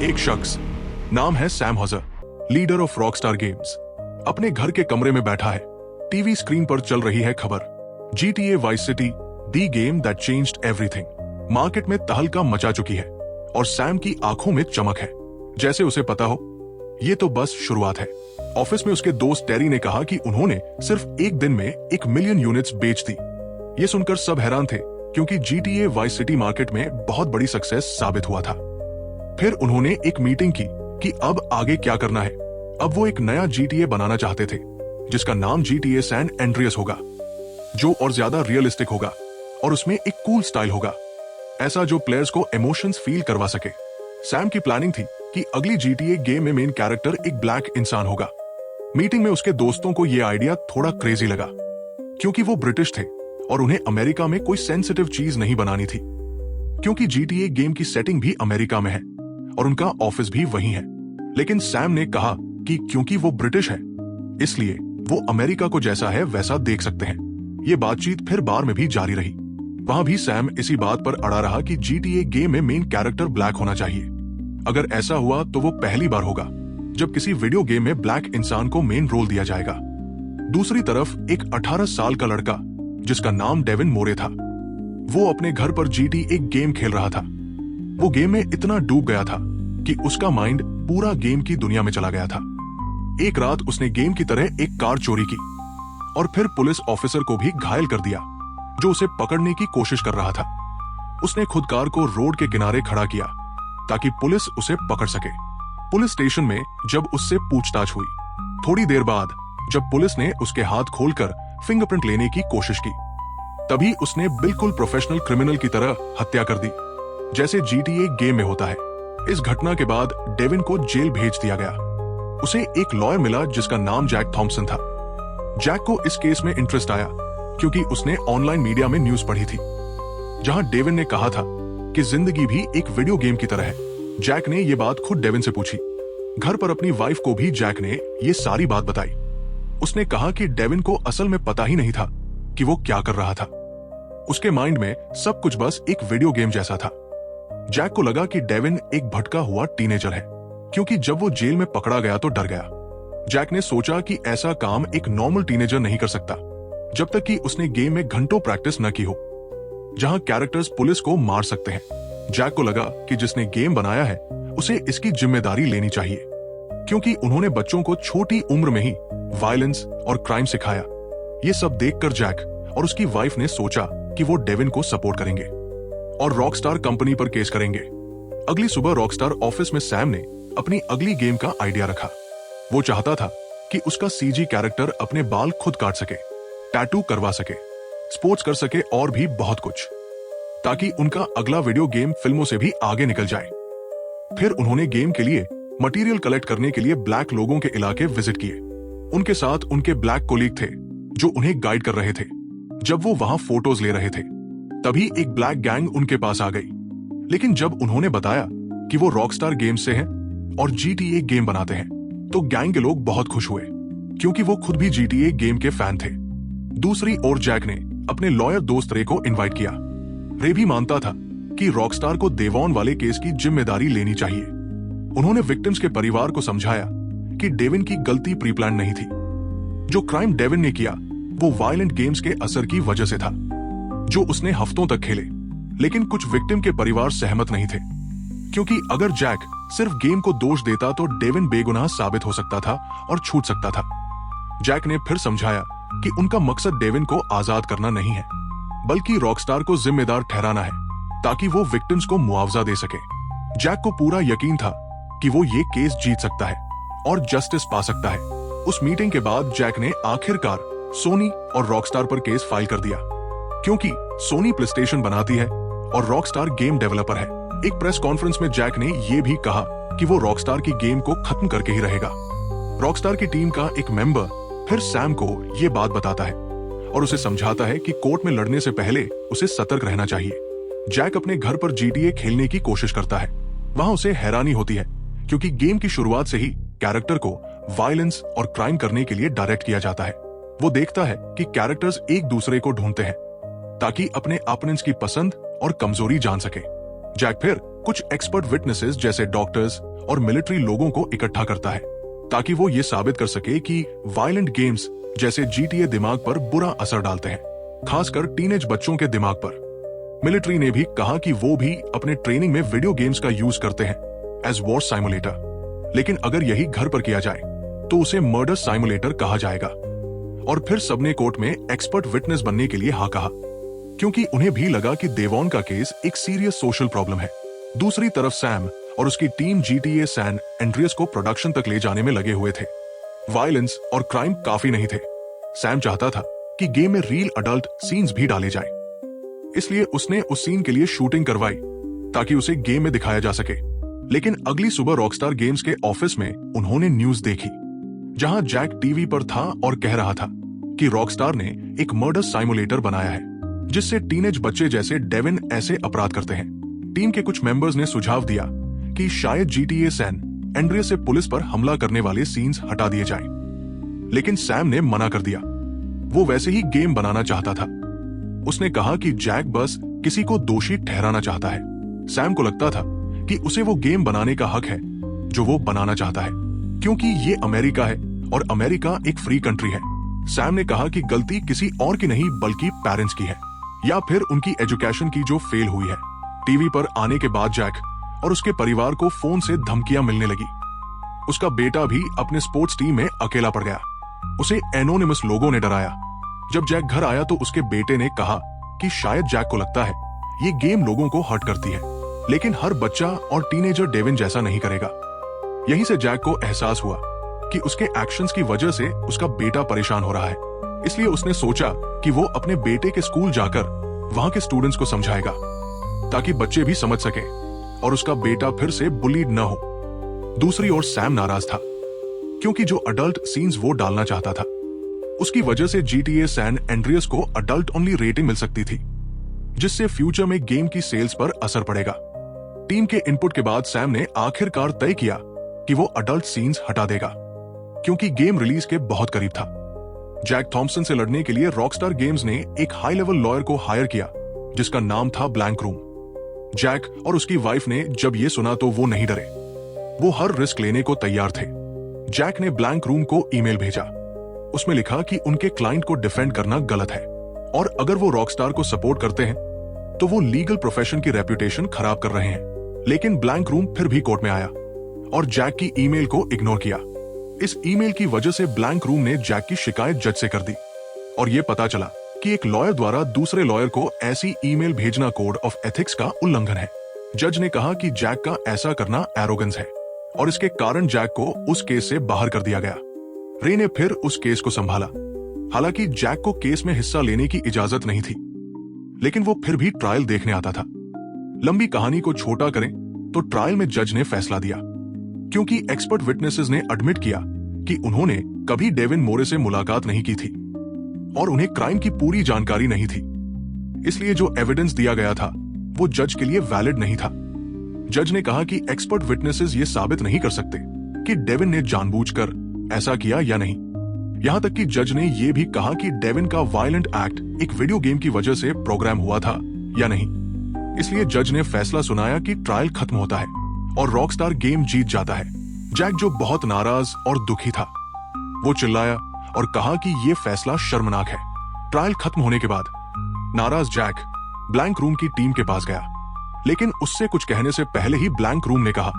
एक शख्स, नाम है Sam Houser, leader of Rockstar games, अपने घर के कमरे में बैठा है। टीवी स्क्रीन पर चल रही है खबर, GTA vice city, the game that changed everything. Market में तहलका मचा चुकी है और सैम की आंखों में चमक है, जैसे उसे पता हो ये तो बस शुरुआत है। ऑफिस में उसके दोस्त टेरी ने कहा कि उन्होंने सिर्फ एक दिन में 1 मिलियन यूनिट्स बेच दी। ये सुनकर सब हैरान थे, क्योंकि GTA वाइस सिटी मार्केट में बहुत बड़ी सक्सेस साबित हुआ था। फिर उन्होंने एक मीटिंग की कि अब आगे क्या करना है। अब वो एक नया GTA बनाना चाहते थे, जिसका नाम GTA सैन एंड्रियस होगा, जो और ज्यादा रियलिस्टिक होगा और उसमें एक कूल स्टाइल होगा, ऐसा जो प्लेयर्स को इमोशंस फील करवा सके। सैम की प्लानिंग थी कि अगली GTA गेम में मेन कैरेक्टर एक ब्लैक इंसान होगा। मीटिंग में उसके दोस्तों को यह आइडिया थोड़ा क्रेजी लगा, क्योंकि वो ब्रिटिश थे और उन्हें अमेरिका में कोई सेंसिटिव चीज नहीं बनानी थी, क्योंकि GTA गेम की सेटिंग भी अमेरिका में है और उनका ऑफिस भी वहीं है। लेकिन सैम ने कहा कि क्योंकि वो ब्रिटिश है, इसलिए वो अमेरिका को जैसा है वैसा देख सकते हैं। ये बातचीत फिर बार में भी जारी रही। वहां भी सैम इसी बात पर अड़ा रहा कि GTA गेम में मेन कैरेक्टर ब्लैक होना चाहिए। अगर ऐसा हुआ तो वो पहली बार होगा जब किसी वीडियो गेम में ब्लैक इंसान को मेन रोल दिया जाएगा। दूसरी तरफ एक 18 साल का लड़का, जिसका नाम डेविन मोरे था, वो अपने घर पर GTA गेम खेल रहा था। वो गेम में इतना डूब गया था कि उसका माइंड पूरा गेम की दुनिया में चला गया था। एक रात उसने गेम की तरह एक कार चोरी की और फिर पुलिस ऑफिसर को भी घायल कर दिया, जो उसे पकड़ने की कोशिश कर रहा था। उसने खुद कार को रोड के किनारे खड़ा किया ताकि पुलिस उसे पकड़ सके। पुलिस स्टेशन में जब उससे पूछताछ हुई, थोड़ी देर बाद जब पुलिस ने उसके हाथ खोलकर फिंगरप्रिंट लेने की कोशिश की, तभी उसने बिल्कुल प्रोफेशनल क्रिमिनल की तरह हत्या कर दी, जैसे GTA गेम में होता है। इस घटना के बाद डेविन को जेल भेज दिया गया। उसे एक लॉयर मिला जिसका नाम जैक थॉम्पसन था। जैक को इस केस में इंटरेस्ट आया क्योंकि उसने ऑनलाइन मीडिया में न्यूज पढ़ी थी, जहां डेविन ने कहा था कि जिंदगी भी एक वीडियो गेम की तरह है। जैक ने यह बात खुद डेविन से पूछी। घर पर अपनी वाइफ को भी जैक ने ये सारी बात बताई। उसने कहा कि डेविन को असल में पता ही नहीं था कि वो क्या कर रहा था। उसके माइंड में सब कुछ बस एक वीडियो गेम जैसा था। जैक को लगा कि डेविन एक भटका हुआ टीनेजर है, क्योंकि जब वो जेल में पकड़ा गया तो डर गया। जैक ने सोचा कि ऐसा काम एक नॉर्मल टीनेजर नहीं कर सकता जब तक कि उसने गेम में घंटों प्रैक्टिस न की हो, जहां कैरेक्टर्स पुलिस को मार सकते हैं। जैक को लगा कि जिसने गेम बनाया है उसे इसकी जिम्मेदारी लेनी चाहिए, क्योंकि उन्होंने बच्चों को छोटी उम्र में ही वायलेंस और क्राइम सिखाया। ये सब देखकर जैक और उसकी वाइफ ने सोचा कि वो डेविन को सपोर्ट करेंगे और रॉकस्टार कंपनी पर केस करेंगे। अगली सुबह रॉकस्टार ऑफिस में सैम ने अपनी अगली गेम का आइडिया रखा। वो चाहता था कि उसका CG कैरेक्टर अपने बाल खुद काट सके, टैटू करवा सके, स्पोर्ट्स कर सके और भी बहुत कुछ, ताकि उनका अगला वीडियो गेम फिल्मों से भी आगे निकल जाए। फिर उन्होंने गेम के लिए मटेरियल कलेक्ट करने के लिए ब्लैक लोगों के इलाके विजिट किए। उनके साथ उनके ब्लैक कोलीग थे जो उन्हें गाइड कर रहे थे। जब वो वहां फोटोज ले रहे थे, तभी एक ब्लैक गैंग उनके पास आ गई। लेकिन जब उन्होंने बताया कि वो रॉकस्टार गेम्स से हैं और GTA गेम बनाते हैं, तो गैंग के लोग बहुत खुश हुए, क्योंकि वो खुद भी GTA गेम के फैन थे। दूसरी ओर जैक ने अपने लॉयर दोस्त रे को इनवाइट किया। रे भी मानता था कि रॉकस्टार को देवॉन वाले केस की जिम्मेदारी लेनी चाहिए। उन्होंने विक्टिम्स के परिवार को समझाया कि डेविन की गलती प्री प्लान नहीं थी। जो क्राइम डेविन ने किया वो वायलेंट गेम्स के असर की वजह से था, जो उसने हफ्तों तक खेले। लेकिन कुछ विक्टिम के परिवार सहमत नहीं थे, क्योंकि अगर जैक सिर्फ गेम को दोष देता तो डेविन बेगुनाह साबित हो सकता था और छूट सकता था। जैक ने फिर समझाया कि उनका मकसद डेविन को आजाद करना नहीं है, बल्कि रॉकस्टार को जिम्मेदार ठहराना है, ताकि वो विक्टिम्स को मुआवजा दे सके। जैक को पूरा यकीन था कि वो ये केस जीत सकता है और जस्टिस पा सकता है। उस मीटिंग के बाद जैक ने आखिरकार सोनी और रॉकस्टार पर केस फाइल कर दिया, क्योंकि सोनी प्लेस्टेशन बनाती है और रॉकस्टार गेम डेवलपर है। एक प्रेस कॉन्फ्रेंस में जैक ने यह भी कहा कि वो रॉकस्टार की गेम को खत्म करके ही रहेगा। रॉकस्टार की टीम का एक मेंबर फिर सैम को ये बात बताता है और उसे समझाता है कि कोर्ट में लड़ने से पहले उसे सतर्क रहना चाहिए। जैक अपने घर पर GTA खेलने की कोशिश करता है। वहां उसे हैरानी होती है, क्योंकि गेम की शुरुआत से ही कैरेक्टर को वायलेंस और क्राइम करने के लिए डायरेक्ट किया जाता है। वो देखता है कि कैरेक्टर्स एक दूसरे को ढूंढते हैं ताकि अपने ओपोनेंट्स की पसंद और कमजोरी जान सके। जैक फिर कुछ एक्सपर्ट विटनेसेस जैसे डॉक्टर्स और मिलिट्री लोगों को इकट्ठा करता है ताकि वो ये साबित कर सके कि वायलेंट गेम्स जैसे GTA दिमाग पर बुरा असर डालते हैं, खासकर टीनेज बच्चों के दिमाग पर। मिलिट्री ने भी कहा कि वो भी अपने ट्रेनिंग में वीडियो गेम्स का यूज करते हैं एज वॉर साइमुलेटर, लेकिन अगर यही घर पर किया जाए तो उसे मर्डर साइमुलेटर कहा जाएगा। और फिर सबने कोर्ट में एक्सपर्ट विटनेस बनने के लिए हाँ कहा, क्योंकि उन्हें भी लगा कि देवॉन का केस एक सीरियस सोशल प्रॉब्लम है। दूसरी तरफ सैम और उसकी टीम GTA सैन एंड्रियस को प्रोडक्शन तक ले जाने में लगे हुए थे। वायलेंस और क्राइम काफी नहीं थे। सैम चाहता था कि गेम में रियल अडल्ट सीन्स भी डाले जाएं। इसलिए उसने उस सीन के लिए शूटिंग करवाई ताकि उसे गेम में दिखाया जा सके। लेकिन अगली सुबह रॉकस्टार गेम्स के ऑफिस में उन्होंने न्यूज देखी, जहां जैक टीवी पर था और कह रहा था कि रॉकस्टार ने एक मर्डर साइमुलेटर बनाया है जिससे टीनेज बच्चे जैसे डेविन ऐसे अपराध करते हैं। टीम के कुछ मेंबर्स ने सुझाव दिया कि शायद GTA सैन एंड्रियस से पुलिस पर हमला करने वाले सीन्स हटा दिए जाएं। लेकिन सैम ने मना कर दिया। वो वैसे ही गेम बनाना चाहता था। उसने कहा कि जैक बस किसी को दोषी ठहराना चाहता है। सैम को लगता था कि उसे वो गेम बनाने का हक है जो वो बनाना चाहता है, क्योंकि ये अमेरिका है और अमेरिका एक फ्री कंट्री है। सैम ने कहा कि गलती किसी और की नहीं बल्कि पेरेंट्स की है, या फिर उनकी एजुकेशन की जो फेल हुई है। टीवी पर आने के बाद जैक और उसके परिवार को फोन से धमकियां मिलने लगी। उसका बेटा भी अपने स्पोर्ट्स टीम में अकेला पड़ गया। उसे एनोनिमस लोगों ने डराया। जब जैक घर आया तो उसके बेटे ने कहा कि शायद जैक को लगता है ये गेम लोगों को हर्ट करती है, लेकिन हर बच्चा और टीनेजर डेविन जैसा नहीं करेगा। यहीं से जैक को एहसास हुआ कि उसके एक्शंस की वजह से उसका बेटा परेशान हो रहा है। इसलिए उसने सोचा कि वो अपने बेटे के स्कूल जाकर वहां के स्टूडेंट्स को समझाएगा ताकि बच्चे भी समझ सकें और उसका बेटा फिर से बुलीड न हो। दूसरी ओर सैम नाराज था क्योंकि जो अडल्ट सीन्स वो डालना चाहता था उसकी वजह से GTA सैन एंड्रियस को अडल्ट ओनली रेटिंग मिल सकती थी, जिससे फ्यूचर में गेम की सेल्स पर असर पड़ेगा। टीम के इनपुट के बाद सैम ने आखिरकार तय किया कि वो अडल्ट सीन्स हटा देगा, क्योंकि गेम रिलीज के बहुत करीब था। जैक थॉम्पसन से लड़ने के लिए रॉकस्टार गेम्स ने एक हाई लेवल लॉयर को हायर किया जिसका नाम था ब्लैंक रूम। जैक और उसकी वाइफ ने जब ये सुना तो वो नहीं डरे। वो हर रिस्क लेने को तैयार थे। जैक ने ब्लैंक रूम को ईमेल भेजा। उसमें लिखा कि उनके क्लाइंट को डिफेंड करना गलत है और अगर वो रॉकस्टार को सपोर्ट करते हैं तो वो लीगल प्रोफेशन की रेपुटेशन खराब कर रहे हैं। लेकिन ब्लैंक रूम फिर भी कोर्ट में आया और जैक की ईमेल को इग्नोर किया। इस ईमेल की वजह से ब्लैंक रूम ने जैक की शिकायत जज से कर दी और ये पता चला कि एक लॉयर द्वारा दूसरे लॉयर को ऐसी ईमेल भेजना कोड ऑफ एथिक्स का उल्लंघन है। जज ने कहा कि जैक का ऐसा करना एरोगेंस है और इसके कारण जैक को उस केस से बाहर कर दिया गया। रे ने फिर उस केस को संभाला। हालांकि जैक को केस में हिस्सा लेने की इजाजत नहीं थी, लेकिन वो फिर भी ट्रायल देखने आता था। लंबी कहानी को छोटा करें तो ट्रायल में जज ने फैसला दिया, क्योंकि एक्सपर्ट विटनेसेस ने एडमिट किया कि उन्होंने कभी डेविन मोरे से मुलाकात नहीं की थी और उन्हें क्राइम की पूरी जानकारी नहीं थी। इसलिए जो एविडेंस दिया गया था वो जज के लिए वैलिड नहीं था। जज ने कहा कि एक्सपर्ट विटनेसेस ये साबित नहीं कर सकते कि डेविन ने जानबूझकर ऐसा किया या नहीं। यहां तक कि जज ने यह भी कहा कि डेविन का वायलेंट एक्ट एक वीडियो गेम की वजह से प्रोग्राम हुआ था या नहीं। इसलिए जज ने फैसला सुनाया कि ट्रायल खत्म होता है और रॉकस्टार गेम जीत जाता है। जैक, जो बहुत नाराज और दुखी था, वो चिल्लाया और कहा कि यह फैसला शर्मनाक है। ट्रायल खत्म होने के बाद नाराज जैक ब्लैंक रूम की टीम के पास गया, लेकिन उससे कुछ कहने से पहले ही ब्लैंक रूम ने कहा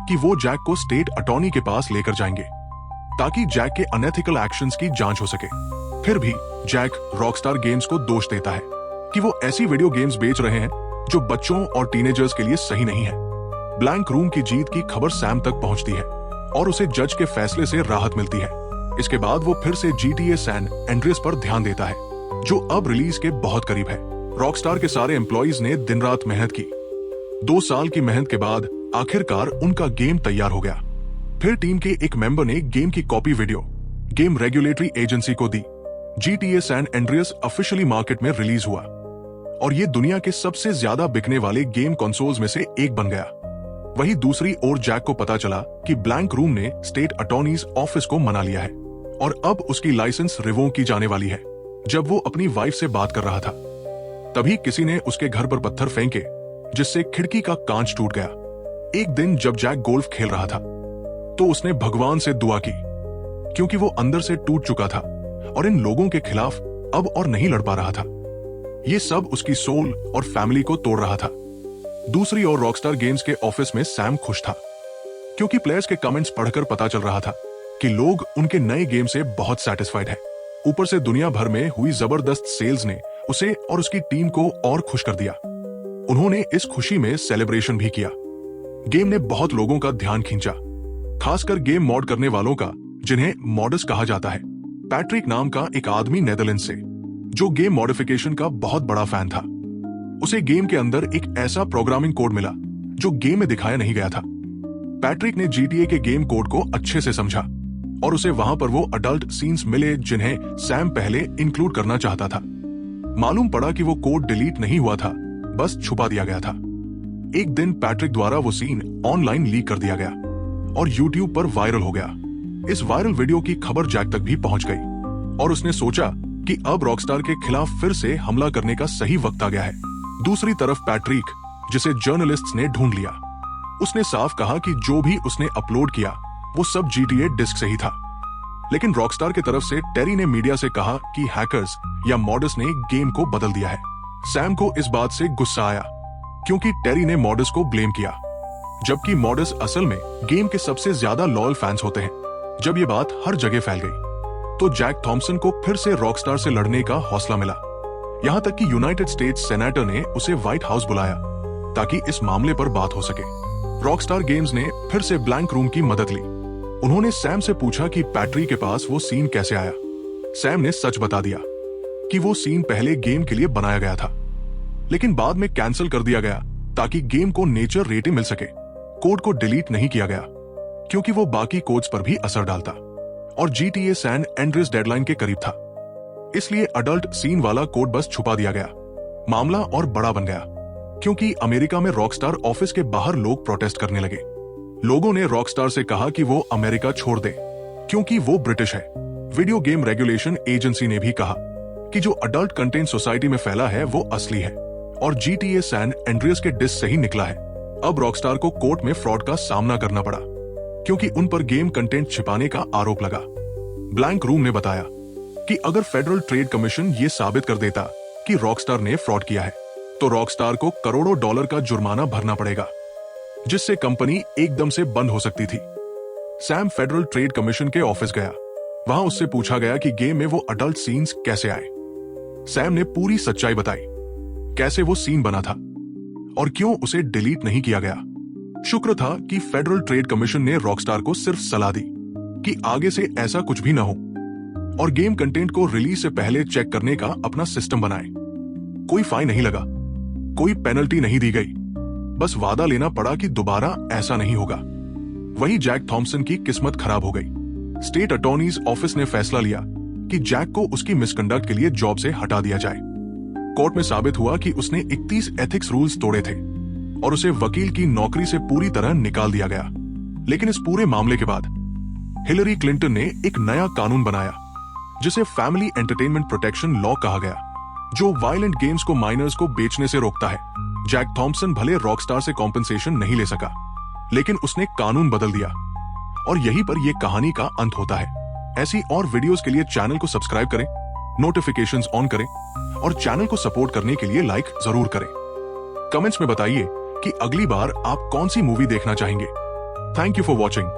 कि वो जैक को स्टेट अटॉर्नी के पास लेकर जाएंगे ताकि जैक के अनएथिकल एक्शंस की जांच हो सके। फिर भी जैक रॉकस्टार गेम्स को दोष देता है कि वो ऐसी वीडियो गेम्स बेच रहे हैं जो बच्चों और टीनेजर्स के लिए सही नहीं है। ब्लैंक रूम की जीत की खबर सैम तक पहुंचती है और उसे जज के फैसले से राहत मिलती है। इसके बाद वो फिर से GTA सैन एंड्रियस पर ध्यान देता है, जो अब रिलीज के बहुत करीब है। रॉकस्टार के सारे एम्प्लॉइज ने दिन रात मेहनत की। 2 साल की मेहनत के बाद आखिरकार उनका गेम तैयार हो गया। फिर टीम के एक मेंबर ने गेम की copy video game regulatory agency को दी। GTA San Andreas officially market में रिलीज हुआ और ये दुनिया के सबसे ज्यादा बिकने वाले गेम कंसोल्स में से एक बन गया। वहीं दूसरी ओर जैक को पता चला कि ब्लैंक रूम ने स्टेट अटॉर्नीज ऑफिस को मना लिया है और अब उसकी लाइसेंस रिवोक की जाने वाली है। जब वो अपनी वाइफ से बात कर रहा था, तभी किसी ने उसके घर पर पत्थर फेंके जिससे खिड़की का कांच टूट गया। एक दिन जब जैक गोल्फ खेल रहा था तो उसने भगवान से दुआ की, क्योंकि वो अंदर से टूट चुका था और इन लोगों के खिलाफ अब और नहीं लड़ पा रहा था। ये सब उसकी सोल और फैमिली को तोड़ रहा था। दूसरी ओर रॉकस्टार गेम्स के ऑफिस में सैम खुश था, क्योंकि प्लेयर्स के कमेंट्स पढ़कर पता चल रहा था कि लोग उनके नए गेम से बहुत सेटिस्फाइड है। ऊपर से दुनिया भर में हुई जबरदस्त सेल्स ने उसे और उसकी टीम को और खुश कर दिया। उन्होंने इस खुशी में सेलिब्रेशन भी किया। गेम ने बहुत लोगों का ध्यान खींचा, खासकर गेम मॉड करने वालों का, जिन्हें मॉडर्स कहा जाता है। पैट्रिक नाम का एक आदमी नेदरलैंड से, जो गेम मॉडिफिकेशन का बहुत बड़ा फैन था। उसे गेम के अंदर एक ऐसा प्रोग्रामिंग कोड मिला जो गेम में दिखाया नहीं गया था। पैट्रिक ने GTA के गेम कोड को अच्छे से समझा और उसे वहां पर वो अडल्ट सीन्स मिले जिन्हें सैम पहले इंक्लूड करना चाहता था। मालूम पड़ा कि वो कोड डिलीट नहीं हुआ था, बस छुपा दिया गया था। एक दिन पैट्रिक द्वारा वो सीन ऑनलाइन लीक कर दिया गया और YouTube पर वायरल हो गया। इस वायरल वीडियो की खबर जैक तक भी पहुंच गई और उसने सोचा कि अब रॉकस्टार के खिलाफ फिर से हमला करने का सही वक्त आ गया है। दूसरी तरफ पैट्रिक, जिसे जर्नलिस्ट्स ने ढूंढ लिया, उसने साफ कहा कि जो भी उसने अपलोड किया वो सब GTA डिस्क से ही था। लेकिन रॉकस्टार की तरफ से टेरी ने मीडिया से कहा कि हैकर्स या मॉडर्स ने गेम को बदल दिया है। सैम को इस बात से गुस्सा आया, क्योंकि टेरी ने मॉडर्स को ब्लेम किया, जबकि मॉडर्स असल में गेम के सबसे ज्यादा लॉयल फैंस होते हैं। जब ये बात हर जगह फैल गई तो जैक थॉम्सन को फिर से रॉकस्टार से लड़ने का हौसला मिला। यहां तक कि यूनाइटेड स्टेट्स सेनेटर ने उसे व्हाइट हाउस बुलाया ताकि इस मामले पर बात हो सके। रॉकस्टार गेम्स ने फिर से ब्लैंक रूम की मदद ली। उन्होंने सैम से पूछा कि पैट्रिक के पास वो सीन कैसे आया। सैम ने सच बता दिया कि वो सीन पहले गेम के लिए बनाया गया था, लेकिन बाद में कैंसिल कर दिया गया ताकि गेम को नेचर रेटिंग मिल सके। कोड को डिलीट नहीं किया गया, क्योंकि वो बाकी कोड्स पर भी असर डालता और GTA सैन एंड्रियास डेडलाइन के करीब था। इसलिए अडल्ट सीन वाला कोड बस छुपा दिया गया। मामला और बड़ा बन गया, क्योंकि अमेरिका में रॉकस्टार ऑफिस के बाहर लोग प्रोटेस्ट करने लगे। लोगों ने रॉकस्टार से कहा कि वो अमेरिका छोड़ दे, क्योंकि वो ब्रिटिश है। वीडियो गेम रेगुलेशन एजेंसी ने भी कहा कि जो अडल्ट कंटेंट सोसाइटी में फैला है वो असली है और GTA सैन एंड्रियास के डिस्क से ही निकला है। अब रॉकस्टार को कोर्ट में फ्रॉड का सामना करना पड़ा, क्योंकि उन पर गेम कंटेंट छिपाने का आरोप लगा। ब्लैंक रूम ने बताया कि अगर फेडरल ट्रेड कमीशन ये साबित कर देता कि रॉकस्टार ने फ्रॉड किया है, तो रॉकस्टार को करोड़ों डॉलर का जुर्माना भरना पड़ेगा, जिससे कंपनी एकदम से बंद हो सकती थी। सैम फेडरल ट्रेड कमीशन के ऑफिस गया। वहां उससे पूछा गया कि गेम में वो अडल्ट सीन्स कैसे आए। सैम ने पूरी सच्चाई बताई, कैसे वो सीन बना था और क्यों उसे डिलीट नहीं किया गया। शुक्र था कि फेडरल ट्रेड कमीशन ने रॉकस्टार को सिर्फ सलाह दी कि आगे से ऐसा कुछ भी ना हो और गेम कंटेंट को रिलीज से पहले चेक करने का अपना सिस्टम बनाए। कोई फाइन नहीं लगा, कोई पेनल्टी नहीं दी गई, बस वादा लेना पड़ा कि दोबारा ऐसा नहीं होगा। वहीं जैक थॉम्सन की किस्मत खराब हो गई। स्टेट अटॉर्नीज ऑफिस ने फैसला लिया कि जैक को उसकी मिसकंडक्ट के लिए जॉब से हटा दिया जाए। कोर्ट में साबित हुआ कि उसने 31 एथिक्स रूल्स तोड़े थे और उसे वकील की नौकरी से पूरी तरह निकाल दिया गया। लेकिन इस पूरे मामले के बाद हिलरी क्लिंटन ने एक नया कानून बनाया, जिसे फैमिली एंटरटेनमेंट प्रोटेक्शन लॉ कहा गया, जो वायलेंट गेम्स को माइनर्स को बेचने से रोकता है। जैक थॉम्सन भले रॉकस्टार से कॉम्पेंसेशन नहीं ले सका, लेकिन उसने कानून बदल दिया और यहीं पर यह कहानी का अंत होता है। ऐसी और वीडियोस के लिए चैनल को सब्सक्राइब करें, नोटिफिकेशंस ऑन करें और चैनल को सपोर्ट करने के लिए लाइक जरूर करें। कमेंट्स में बताइए कि अगली बार आप कौन सी मूवी देखना चाहेंगे। Thank you for watching.